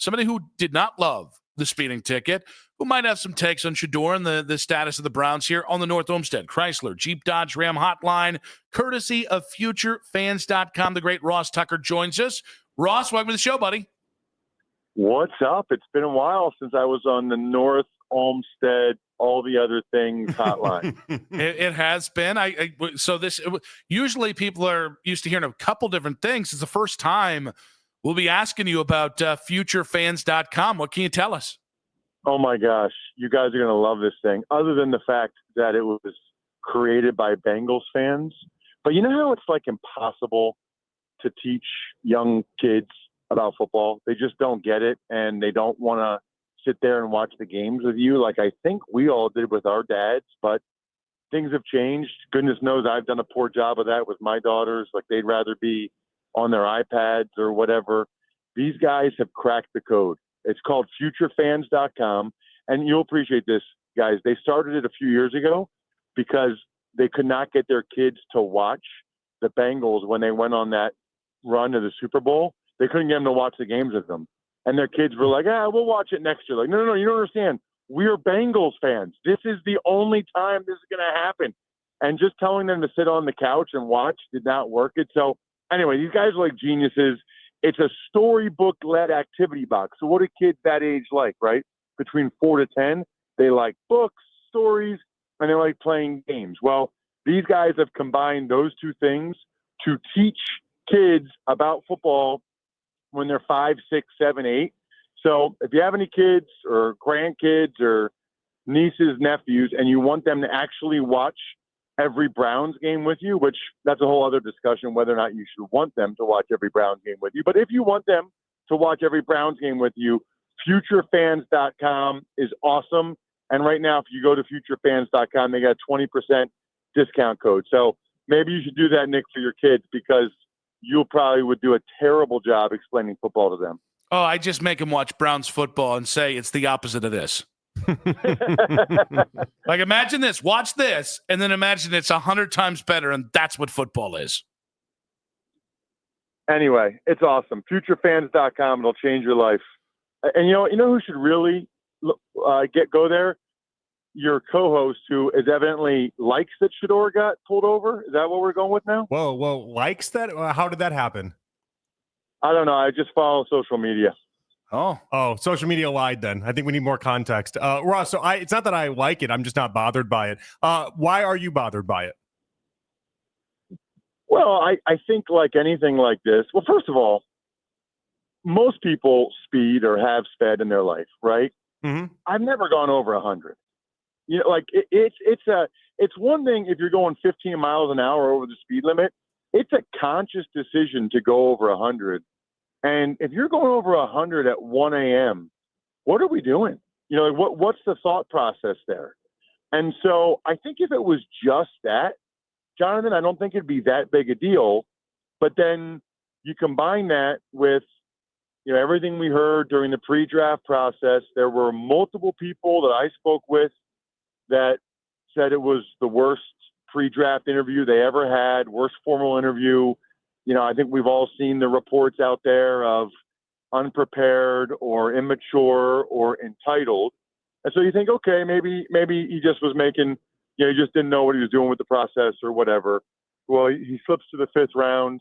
somebody who did not love the speeding ticket, who might have some takes on Shedeur and the status of the Browns here on the North Olmsted Chrysler Jeep Dodge Ram hotline, courtesy of FutureFans.com. The great Ross Tucker joins us. Ross, welcome to the show, buddy. What's up? It's been a while since I was on the North Olmsted, all the other things hotline. It has been. Usually people are used to hearing a couple different things. It's the first time we'll be asking you about FutureFans.com. What can you tell us? Oh my gosh, you guys are going to love this thing. Other than the fact that it was created by Bengals fans, but you know how it's like impossible to teach young kids about football? They just don't get it, and they don't want to sit there and watch the games with you like I think we all did with our dads, but things have changed. Goodness knows I've done a poor job of that with my daughters. Like, they'd rather be on their iPads or whatever. These guys have cracked the code. It's called FutureFans.com, and you'll appreciate this, guys. They started it a few years ago because they could not get their kids to watch the Bengals when they went on that run to the Super Bowl. They couldn't get them to watch the games with them. And their kids were like, we'll watch it next year. Like, no, you don't understand. We're Bengals fans. This is the only time this is going to happen. And just telling them to sit on the couch and watch did not work it. So anyway, these guys are like geniuses. It's a storybook-led activity box. So what do kids that age like, right? Between 4 to 10, they like books, stories, and they like playing games. Well, these guys have combined those two things to teach kids about football when they're 5, 6, 7, 8. So if you have any kids or grandkids or nieces, nephews, and you want them to actually watch every Browns game with you, which that's a whole other discussion, whether or not you should want them to watch every Browns game with you. But if you want them to watch every Browns game with you, FutureFans.com is awesome. And right now, if you go to FutureFans.com, they got a 20% discount code. So maybe you should do that, Nick, for your kids, because you probably would do a terrible job explaining football to them. Oh, I just make them watch Browns football and say it's the opposite of this. Like, imagine this, watch this, and then imagine it's 100 times better, and that's what football is. Anyway, it's awesome. FutureFans.com, it'll change your life. And you know who should really go there? Your co-host, who is evidently likes that Shedeur got pulled over. Is that what we're going with now? Whoa, likes that? How did that happen? I don't know. I just follow social media. Oh, social media lied then. I think we need more context. Ross, so it's not that I like it. I'm just not bothered by it. Why are you bothered by it? Well, I think like anything like this, well, first of all, most people speed or have sped in their life, right? Mm-hmm. I've never gone over 100. You know, like it's one thing if you're going 15 miles an hour over the speed limit. It's a conscious decision to go over 100. And if you're going over 100 at 1 a.m., what are we doing? You know, what's the thought process there? And so I think if it was just that, Jonathan, I don't think it'd be that big a deal. But then you combine that with, you know, everything we heard during the pre-draft process. There were multiple people that I spoke with that said it was the worst pre-draft interview they ever had, worst formal interview. You know, I think we've all seen the reports out there of unprepared or immature or entitled. And so you think, okay, maybe he just was making, you know, he just didn't know what he was doing with the process or whatever. Well, he slips to the 5th round.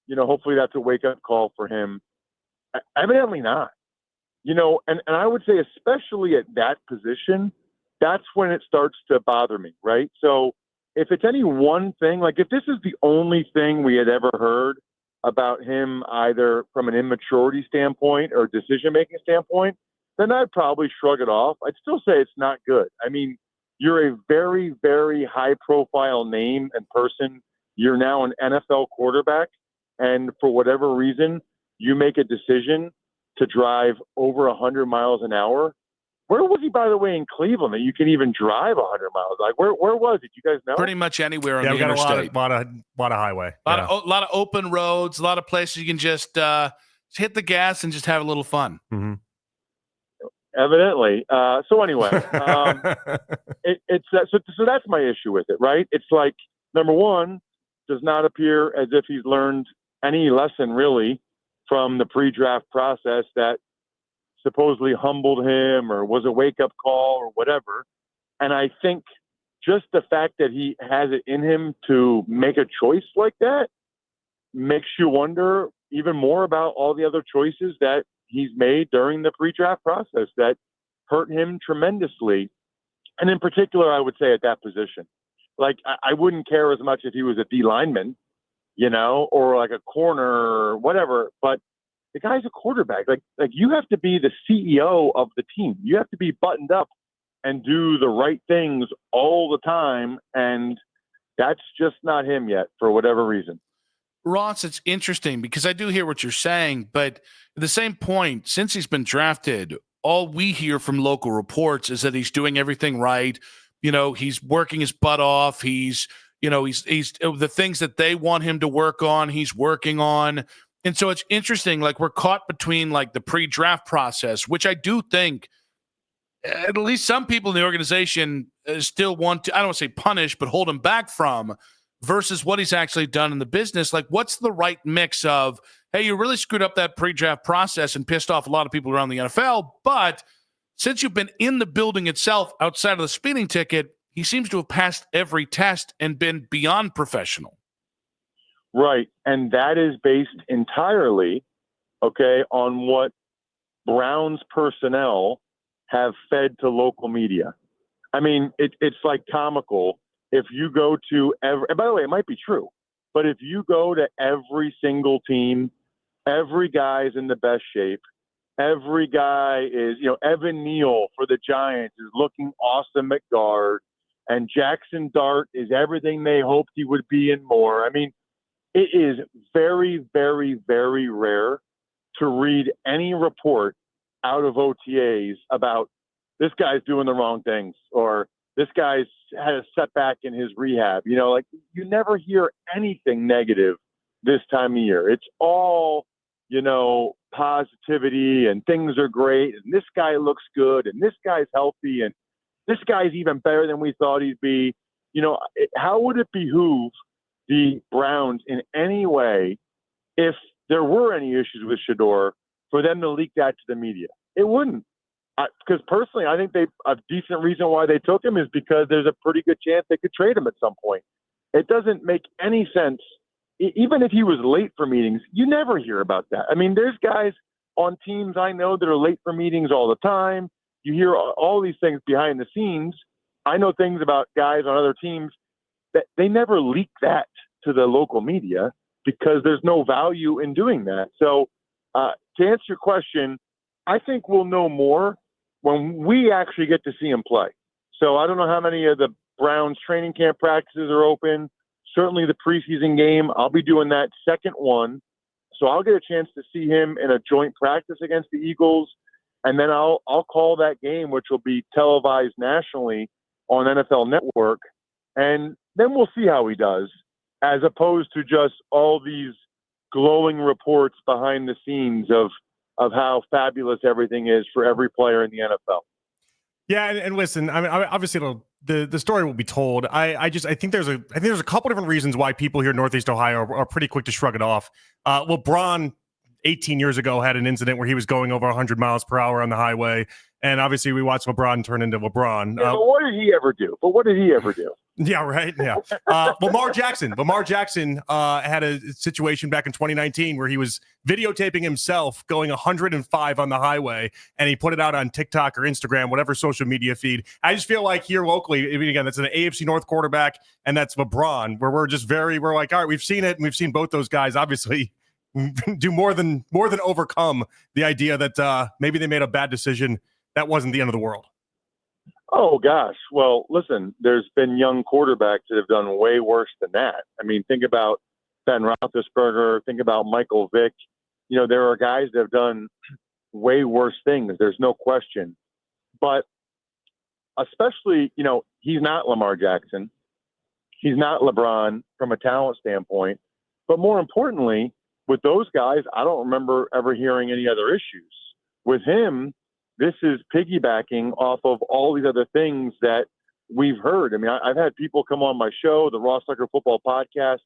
You know, hopefully that's a wake-up call for him. Evidently not. You know, and I would say especially at that position, that's when it starts to bother me, right? So if it's any one thing, like if this is the only thing we had ever heard about him, either from an immaturity standpoint or decision-making standpoint, then I'd probably shrug it off. I'd still say it's not good. I mean, you're a very, very high-profile name and person. You're now an NFL quarterback, and for whatever reason, you make a decision to drive over 100 miles an hour. Where was he, by the way, in Cleveland that you can even drive 100 miles? Like, where was it? You guys know? Pretty much anywhere on the we got interstate. a lot of highway. A lot of open roads, a lot of places you can just hit the gas and just have a little fun. Mm-hmm. Evidently. So anyway, so that's my issue with it, right? It's like, number one, does not appear as if he's learned any lesson really from the pre-draft process that supposedly humbled him or was a wake-up call or whatever. And I think just the fact that he has it in him to make a choice like that makes you wonder even more about all the other choices that he's made during the pre-draft process that hurt him tremendously. And in particular, I would say at that position. Like, I wouldn't care as much if he was a D lineman, or like a corner or whatever, but the guy's a quarterback. Like you have to be the CEO of the team. You have to be buttoned up and do the right things all the time. And that's just not him yet for whatever reason. Ross, it's interesting because I do hear what you're saying, but at the same point, since he's been drafted, all we hear from local reports is that he's doing everything right. He's working his butt off. He's the things that they want him to work on, he's working on. And so it's interesting, like we're caught between like the pre-draft process, which I do think at least some people in the organization still want to, I don't want to say punish, but hold him back from, versus what he's actually done in the business. Like, what's the right mix of, hey, you really screwed up that pre-draft process and pissed off a lot of people around the NFL, but since you've been in the building itself outside of the speeding ticket, he seems to have passed every test and been beyond professional. Right. And that is based entirely, on what Browns personnel have fed to local media. I mean, it's like comical. If you go to and by the way, it might be true, but if you go to every single team, every guy's in the best shape. Every guy is, Evan Neal for the Giants is looking awesome at guard, and Jackson Dart is everything they hoped he would be and more. I mean, it is very, very, very rare to read any report out of OTAs about this guy's doing the wrong things or this guy's had a setback in his rehab. You never hear anything negative this time of year. It's all, positivity and things are great and this guy looks good and this guy's healthy and this guy's even better than we thought he'd be. How would it behoove the Browns in any way if there were any issues with Shedeur for them to leak that to the media? It wouldn't. Because personally, I think a decent reason why they took him is because there's a pretty good chance they could trade him at some point. It doesn't make any sense. Even if he was late for meetings, you never hear about that. I mean, there's guys on teams I know that are late for meetings all the time. You hear all these things behind the scenes. I know things about guys on other teams that they never leak that to the local media because there's no value in doing that. So to answer your question, I think we'll know more when we actually get to see him play. So I don't know how many of the Browns training camp practices are open. Certainly the preseason game, I'll be doing that second one. So I'll get a chance to see him in a joint practice against the Eagles. And then I'll call that game, which will be televised nationally on NFL Network. And then we'll see how he does, as opposed to just all these glowing reports behind the scenes of how fabulous everything is for every player in the NFL. Yeah, and listen, I mean, obviously the story will be told. I think there's a couple different reasons why people here in Northeast Ohio are pretty quick to shrug it off. LeBron 18 years ago had an incident where he was going over 100 miles per hour on the highway, and obviously we watched LeBron turn into LeBron. Yeah, but what did he ever do? Yeah, right. Yeah. Lamar Jackson had a situation back in 2019 where he was videotaping himself going 105 on the highway, and he put it out on TikTok or Instagram, whatever social media feed. I just feel like here locally, I mean, again, that's an AFC North quarterback, and that's LeBron, where we're like, all right, we've seen it, and we've seen both those guys obviously do more than overcome the idea that maybe they made a bad decision. That wasn't the end of the world. Oh, gosh. Well, listen, there's been young quarterbacks that have done way worse than that. I mean, think about Ben Roethlisberger. Think about Michael Vick. There are guys that have done way worse things. There's no question. But especially, he's not Lamar Jackson. He's not LeBron from a talent standpoint. But more importantly, with those guys, I don't remember ever hearing any other issues. With him, this is piggybacking off of all these other things that we've heard. I mean, I've had people come on my show, the Raw Sucker Football Podcast.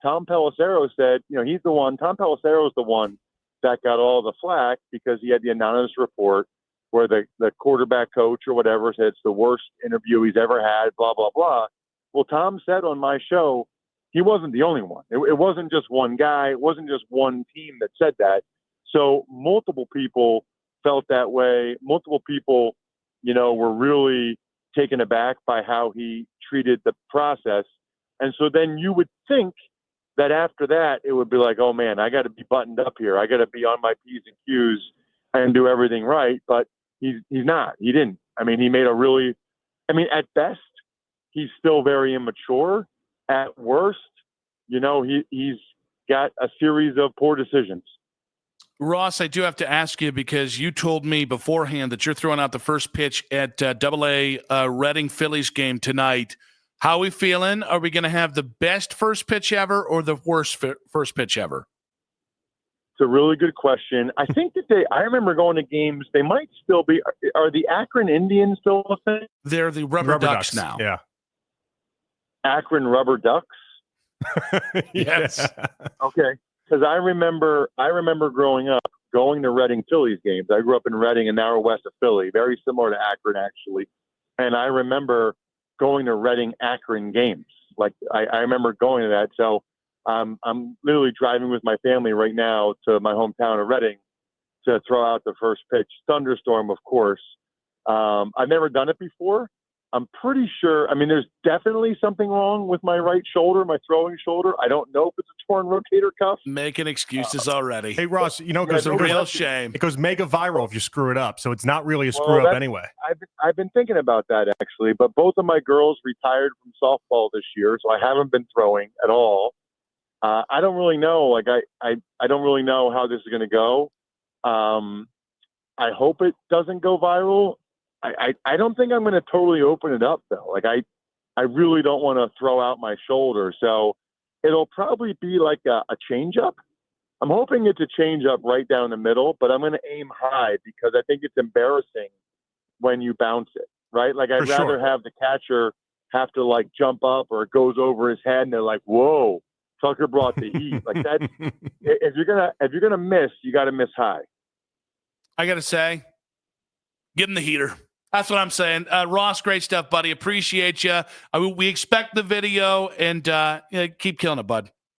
Tom Pelissero said, Tom Pelissero is the one that got all the flack because he had the anonymous report where the quarterback coach or whatever said it's the worst interview he's ever had, blah, blah, blah. Well, Tom said on my show, he wasn't the only one. It wasn't just one guy. It wasn't just one team that said that. So multiple people felt that way. Multiple people, were really taken aback by how he treated the process. And so then you would think that after that, it would be like, oh, man, I got to be buttoned up here. I got to be on my P's and Q's and do everything right. But he's not. He didn't. I mean, he made at best, he's still very immature. At worst, he's got a series of poor decisions. Ross, I do have to ask you because you told me beforehand that you're throwing out the first pitch at AA Reading Phillies game tonight. How are we feeling? Are we going to have the best first pitch ever or the worst first pitch ever? It's a really good question. I think that I remember going to games. They might still be. Are the Akron Indians still a thing? They're the Rubber Ducks now. Yeah. Akron Rubber Ducks? Yes. Okay. Because I remember growing up going to Reading Phillies games. I grew up in Reading, an hour west of Philly, very similar to Akron, actually. And I remember going to Reading Akron games. Like I remember going to that. So I'm literally driving with my family right now to my hometown of Reading to throw out the first pitch. Thunderstorm, of course. I've never done it before. I'm pretty sure. I mean, there's definitely something wrong with my right shoulder, my throwing shoulder. I don't know if it's a torn rotator cuff. Making excuses already. Hey, Ross, it's a real shame. It goes mega viral if you screw it up. So it's not really a screw up anyway. I've been thinking about that actually, but both of my girls retired from softball this year, so I haven't been throwing at all. I don't really know. Like I don't really know how this is going to go. I hope it doesn't go viral. I don't think I'm going to totally open it up though. Like I really don't want to throw out my shoulder. So it'll probably be like a change up. I'm hoping it's a change up right down the middle, but I'm going to aim high because I think it's embarrassing when you bounce it, right? Like I'd rather have the catcher have to like jump up or it goes over his head and they're like, whoa, Tucker brought the heat. Like that. If you're gonna miss, you got to miss high. I got to say, get in the heater. That's what I'm saying. Ross, great stuff, buddy. Appreciate you. We expect the video and keep killing it, bud.